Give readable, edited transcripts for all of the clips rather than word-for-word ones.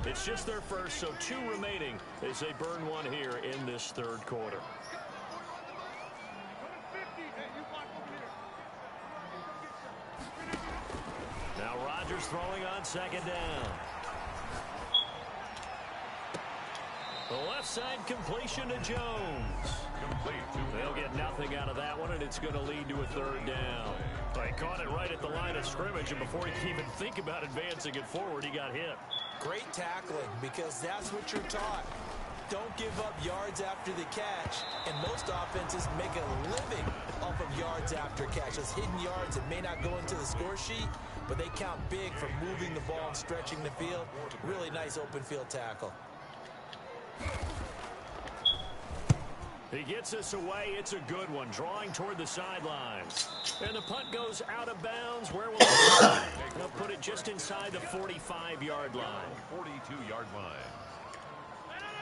It's just their first, so 2 remaining as they burn one here in this third quarter. Now Rodgers throwing on second down. The left side completion to Jones. They'll get nothing out of that one, and it's going to lead to a third down. He caught it right at the line of scrimmage, and before he could even think about advancing it forward, he got hit. Great tackling, because that's what you're taught. Don't give up yards after the catch, and most offenses make a living off of yards after catch. Those hidden yards that may not go into the score sheet, but they count big for moving the ball and stretching the field. Really nice open field tackle. He gets us away. It's a good one. Drawing toward the sidelines. And the punt goes out of bounds. Where will it go? They'll put it just inside the 45-yard line. 42-yard line.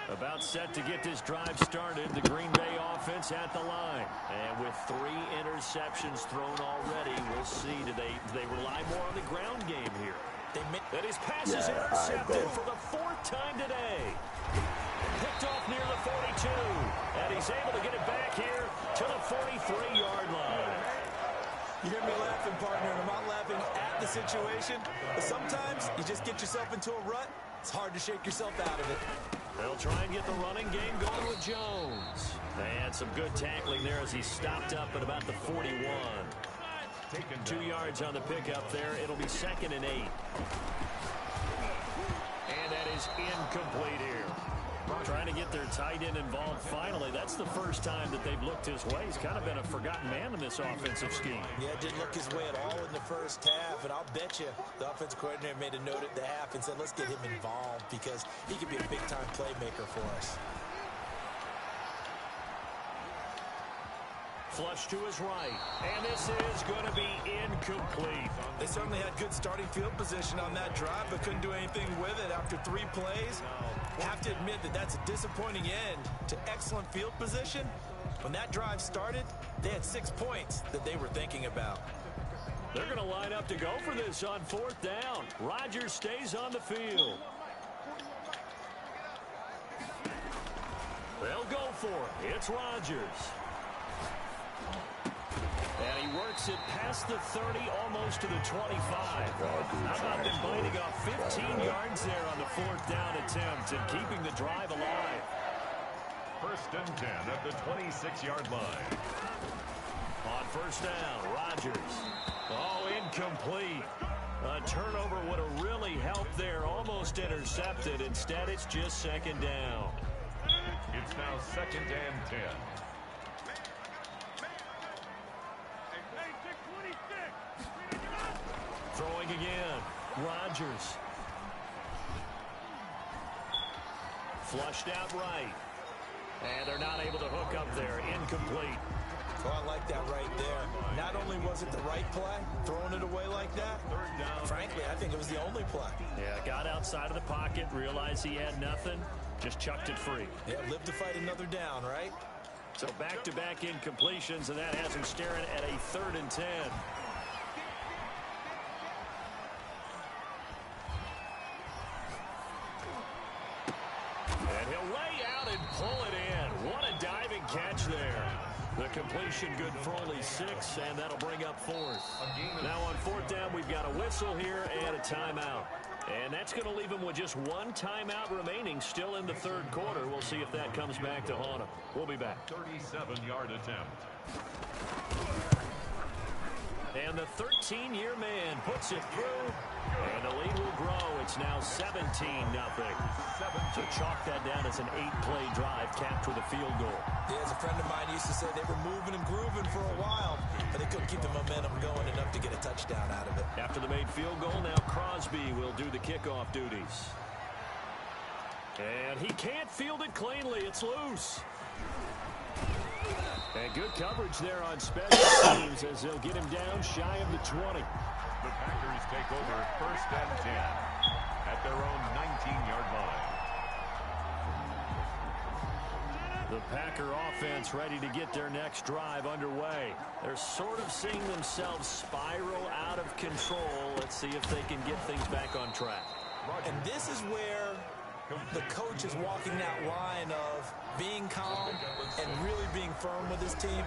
About set to get this drive started. The Green Bay offense at the line. And with 3 interceptions thrown already, we'll see. Do they rely more on the ground game here? And his pass is intercepted for the 4th time today. Picked off near the 42. And he's able to get it back here to the 43-yard line. You hear me laughing, partner, and I'm not laughing at the situation. But sometimes you just get yourself into a rut. It's hard to shake yourself out of it. They'll try and get the running game going with Jones. And some good tackling there as he stopped up at about the 41. 2 yards on the pickup there. It'll be 2nd and 8. And that is incomplete here. Trying to get their tight end involved finally. That's the first time that they've looked his way. He's kind of been a forgotten man in this offensive scheme. Yeah, didn't look his way at all in the first half. And I'll bet you the offensive coordinator made a note at the half and said, let's get him involved because he could be a big-time playmaker for us. Flush to his right. And this is going to be incomplete. They certainly had good starting field position on that drive, but couldn't do anything with it after 3 plays. Have to admit that that's a disappointing end to excellent field position. When that drive started, they had 6 points that they were thinking about. They're going to line up to go for this on 4th down. Rodgers stays on the field. They'll go for it. It's Rodgers. And he works it past the 30, almost to the 25. How about them biting off 15 yards there on the 4th down attempt and keeping the drive alive? 1st and 10 at the 26-yard line. On 1st down, Rodgers. Oh, incomplete. A turnover would have really helped there, almost intercepted. Instead, it's just 2nd down. It's now 2nd and 10. Throwing again. Rodgers. Flushed out right. And they're not able to hook up there. Incomplete. Oh, I like that right there. Not only was it the right play, throwing it away like that, frankly, I think it was the only play. Yeah, got outside of the pocket, realized he had nothing, just chucked it free. Yeah, live to fight another down, right? So back-to-back incompletions, and that has him staring at a 3rd and 10. And he'll lay out and pull it in. What a diving catch there. The completion good for only 6, and that'll bring up 4th. Now on 4th down, we've got a whistle here and a timeout. And that's going to leave him with just 1 timeout remaining still in the 3rd quarter. We'll see if that comes back to haunt him. We'll be back. 37-yard attempt. And the 13-year man puts it through, and the lead will grow. It's now 17-0. So chalk that down as an 8-play drive capped with a field goal. Yeah, as a friend of mine used to say, they were moving and grooving for a while, but they couldn't keep the momentum going enough to get a touchdown out of it. After the made field goal, now Crosby will do the kickoff duties. And he can't field it cleanly. It's loose. And good coverage there on special teams as they'll get him down shy of the 20. The Packers take over 1st and 10 at their own 19-yard line. The Packer offense ready to get their next drive underway. They're sort of seeing themselves spiral out of control. Let's see if they can get things back on track. And this is where the coach is walking that line of being calm and really being firm with his team.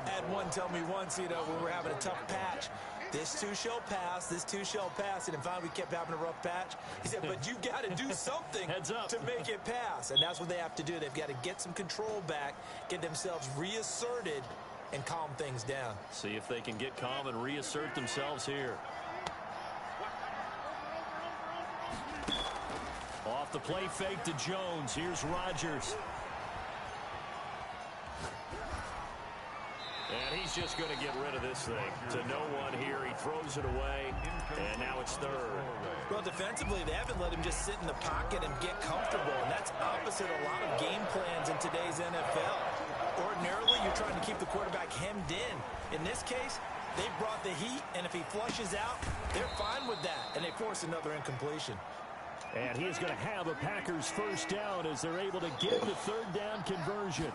I had one tell me once, when we were having a tough patch, this too shall pass, this too shall pass. And finally, we kept having a rough patch. He said, but you got to do something to make it pass. And that's what they have to do. They've got to get some control back, get themselves reasserted, and calm things down. See if they can get calm and reassert themselves here. Off the play fake to Jones. Here's Rodgers. And he's just going to get rid of this thing. To no one here. He throws it away. And now it's third. Well, defensively, they haven't let him just sit in the pocket and get comfortable. And that's opposite a lot of game plans in today's NFL. Ordinarily, you're trying to keep the quarterback hemmed in. In this case, they brought the heat. And if he flushes out, they're fine with that. And they force another incompletion. And he is going to have a Packers first down as they're able to get the third down conversion.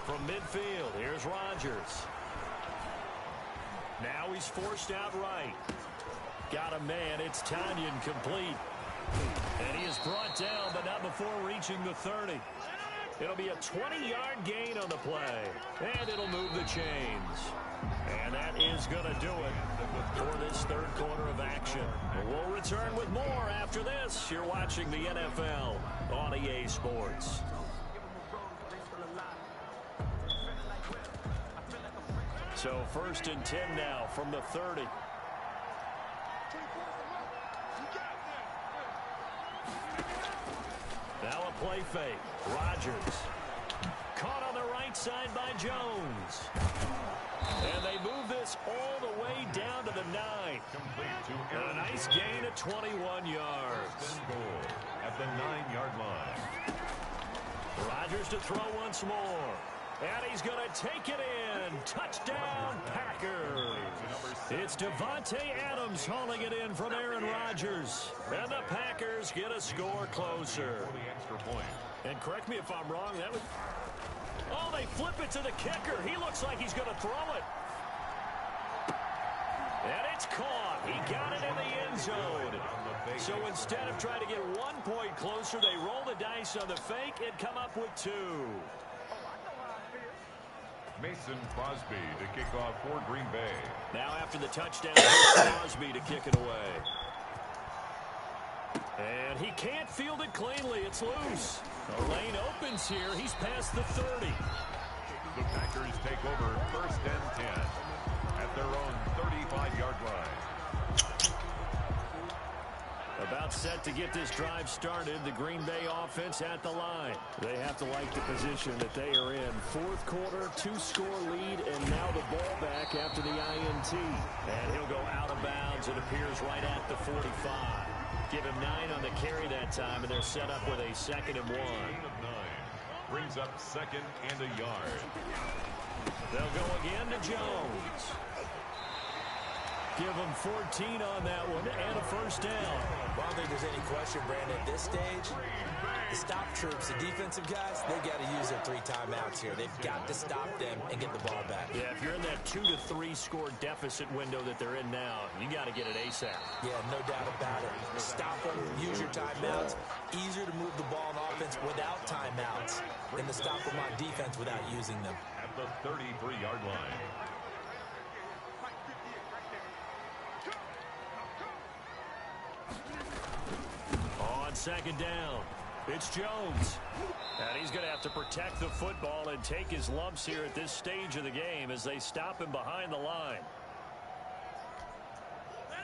From midfield, here's Rodgers. Now he's forced out right. Got a man, it's Tanyan complete. And he is brought down, but not before reaching the 30. It'll be a 20-yard gain on the play. And it'll move the chains. And that is going to do it for this third quarter of action. We'll return with more after this. You're watching the NFL on EA Sports. So 1st and 10 now from the 30. Now a play fake. Rodgers. Caught on the right side by Jones. And they move this all the way down to the 9. And a nice gain of 21 yards. At the 9-yard line. Rodgers to throw once more. And he's going to take it in. Touchdown, Packers. It's Devontae Adams hauling it in from Aaron Rodgers. And the Packers get a score closer. And correct me if I'm wrong, that was... Oh, they flip it to the kicker. He looks like he's going to throw it. And it's caught. He got it in the end zone. So instead of trying to get 1 point closer, they roll the dice on the fake and come up with 2. Mason Crosby to kick off for Green Bay. Now after the touchdown, here's Crosby to kick it away. And he can't field it cleanly. It's loose. The lane opens here. He's past the 30. The Packers take over 1st and 10 at their own 35-yard line. About set to get this drive started. The Green Bay offense at the line. They have to like the position that they are in. 4th quarter, 2-score lead, and now the ball back after the INT. And he'll go out of bounds. It appears right at the 45. Give him 9 on the carry that time, and they're set up with a 2nd and 1. Brings up 2nd and a yard. They'll go again to Jones. Give him 14 on that one and a first down. Well, I don't think there's any question, Brandon, at this stage, the stop troops, the defensive guys, they've got to use their 3 timeouts here. They've got to stop them and get the ball back. Yeah, if you're in that 2 to 3 score deficit window that they're in now, you got to get it ASAP. Yeah, no doubt about it. Stop them, use your timeouts. Easier to move the ball on offense without timeouts than to stop them on defense without using them. At the 33-yard line. On 2nd down, it's Jones. And he's going to have to protect the football and take his lumps here at this stage of the game as they stop him behind the line.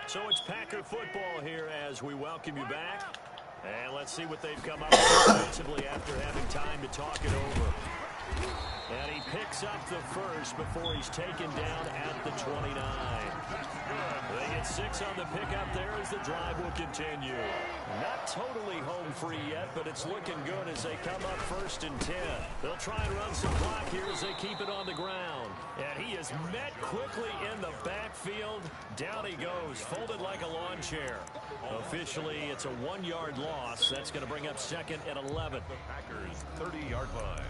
So it's Packer football here as we welcome you back. And let's see what they've come up with offensively after having time to talk it over. And he picks up the first before he's taken down at the 29. They get 6 on the pickup there as the drive will continue. Not totally home free yet, but it's looking good as they come up 1st and 10. They'll try and run some clock here as they keep it on the ground. And he is met quickly in the backfield. Down he goes, folded like a lawn chair. Officially, it's a 1-yard loss. That's going to bring up 2nd and 11. The Packers 30-yard line.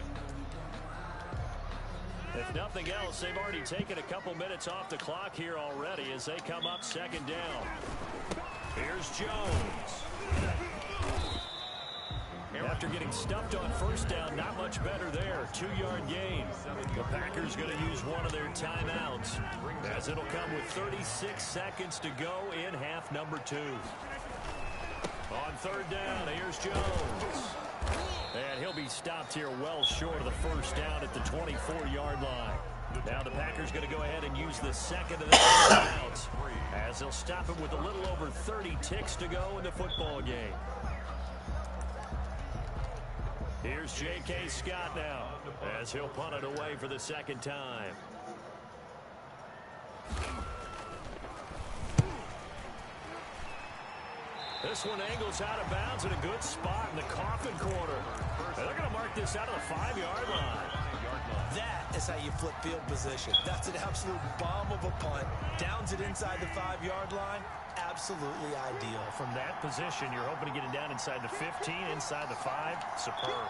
If nothing else, they've already taken a couple minutes off the clock here already as they come up 2nd down. Here's Jones. after getting stuffed on first down, not much better there. 2-yard gain. The Packers going to use one of their timeouts, as it'll come with 36 seconds to go in half number 2. On third down, here's Jones. And he'll be stopped here well short of the first down at the 24-yard line. Now the Packers going to go ahead and use the second of the timeouts, as they'll stop him with a little over 30 ticks to go in the football game. Here's J.K. Scott now, as he'll punt it away for the second time. This one angles out of bounds in a good spot in the coffin corner. They're going to mark this out of the 5-yard line. That is how you flip field position. That's an absolute bomb of a punt. Downs it inside the 5-yard line. Absolutely ideal. From that position, you're hoping to get it down inside the 15, inside the 5. Superb.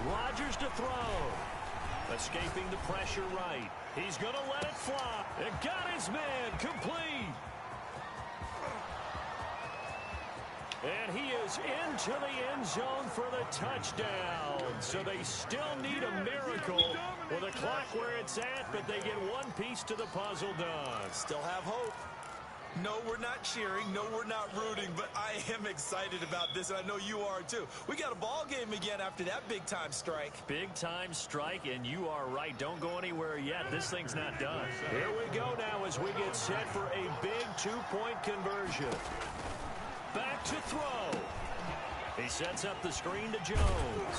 Rodgers to throw. Escaping the pressure right. He's going to let it fly. It got his man complete. And he is into the end zone for the touchdown. So they still need a miracle with the clock where it's at, but they get one piece to the puzzle done. Still have hope. No, we're not cheering. No, we're not rooting, but I am excited about this, and I know you are too. We got a ball game again after that big-time strike. Big-time strike, and you are right. Don't go anywhere yet. This thing's not done. Here we go now as we get set for a big 2-point conversion. Back to throw. He sets up the screen to Jones.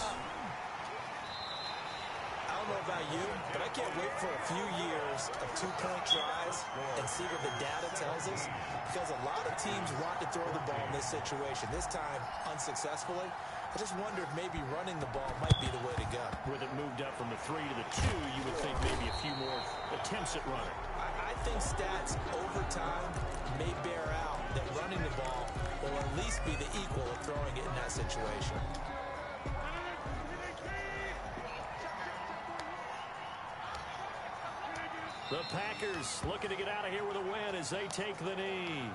I don't know about you, but I can't wait for a few years of 2-point tries and see what the data tells us, because a lot of teams want to throw the ball in this situation, this time unsuccessfully. I just wonder if maybe running the ball might be the way to go. With it moved up from the 3 to the 2, you would think maybe a few more attempts at running. I think stats over time may bear out that running the ball will at least be the equal of throwing it in that situation. The Packers looking to get out of here with a win as they take the knee.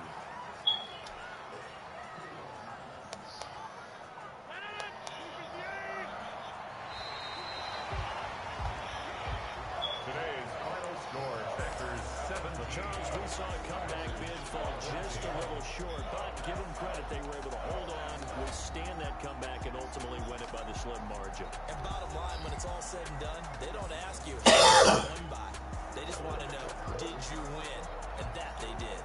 Today's final score, Packers 7. Charles, we saw a comeback bid fall just a little short, but give them credit, they were able to hold on, withstand that comeback, and ultimately win it by the slim margin. And bottom line, when it's all said and done, they don't ask you how you won by. They just want to know, did you win? And that they did.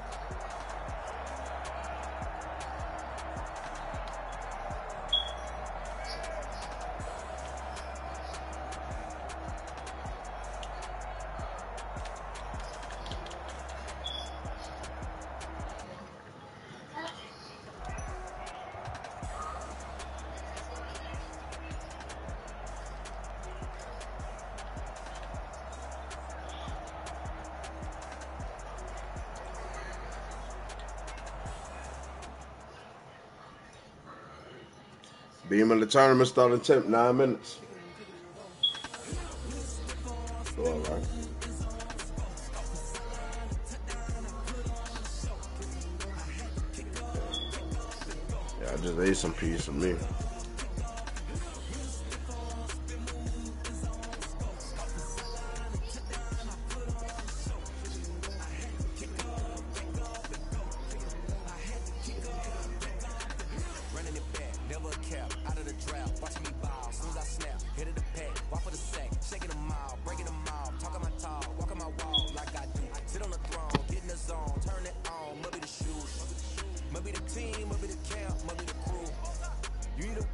Beam in the tournament starting temp 9 minutes. All right. Yeah, I just ate some piece of me. You need a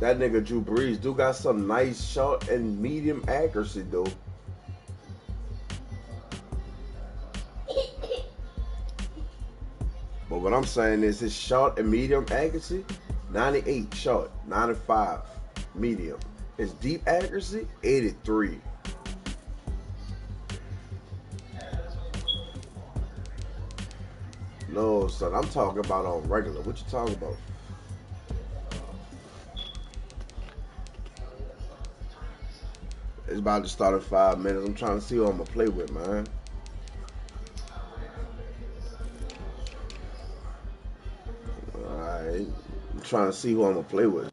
That nigga Drew Brees do got some nice short and medium accuracy, though. But what I'm saying is his short and medium accuracy, 98 short, 95 medium. His deep accuracy, 83. No, son, I'm talking about on regular. What you talking about? It's about to start in 5 minutes. I'm trying to see who I'm going to play with, man. Alright. I'm trying to see who I'm going to play with.